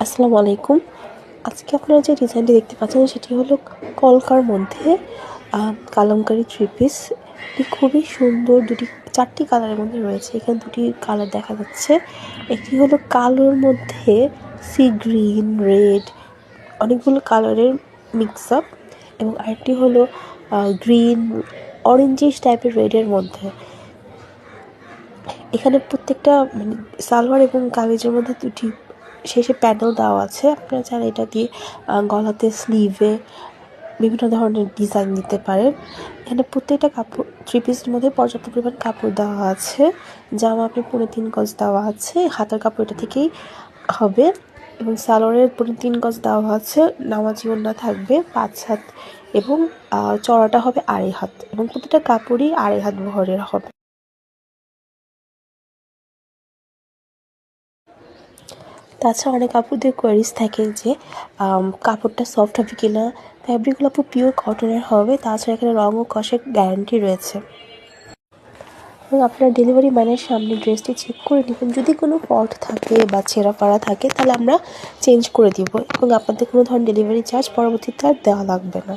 আসসালামু আলাইকুম। আজকে আপনারা যে ডিজাইনটি দেখতে পাচ্ছেন সেটি হলো কলকার মধ্যে কালামকারী থ্রি পিস। এটি খুবই সুন্দর, চারটি কালারের মধ্যে রয়েছে। এখানে দুটি কালার দেখা যাচ্ছে। একটি হলো কালোর মধ্যে সি গ্রিন, রেড, অনেকগুলো কালারের মিক্স আপ, এবং আরেকটি হলো গ্রিন, অরেঞ্জিশ টাইপের রেডের মধ্যে। এখানে প্রত্যেকটা সালোয়ার এবং কামিজের মধ্যে দুটি শেষে প্যানেল দেওয়া আছে। আপনারা চাইলে এটা দিয়ে গলাতে, স্লিভে বিভিন্ন ধরনের ডিজাইন দিতে পারেন। এখানে প্রত্যেকটা কাপড় থ্রি পিসের মধ্যে পর্যাপ্ত পরিমাণ কাপড় দেওয়া আছে। জামা আপনি 3.5 গজ দেওয়া আছে, হাতার কাপড় এটা থেকেই হবে, এবং সালোয়ারের 3.5 গজ দেওয়া আছে। নামাজি ওড়না থাকবে 5 হাত, এবং চড়াটা হবে 2.5 হাত, এবং প্রতিটা কাপড়ই 2.5 হাত বহরের হবে। তাছাড়া অনেক আপুদের কোয়ারিজ থাকে যে কাপড়টা সফট হবে কি না, ফ্যাব্রিকগুলো আপু পিওর কটনের হবে। তাছাড়া এখানে রং ও কষের গ্যারান্টি রয়েছে, এবং আপনার ডেলিভারি ম্যানের সামনে ড্রেসটি চেক করে নেবেন। যদি কোনো ফল্ট থাকে বা ছেঁড়া ফাড়া থাকে তাহলে আমরা চেঞ্জ করে দিব, এবং আপনাদের কোনো ধরনের ডেলিভারি চার্জ পরবর্তীতে আর দেওয়া লাগবে না।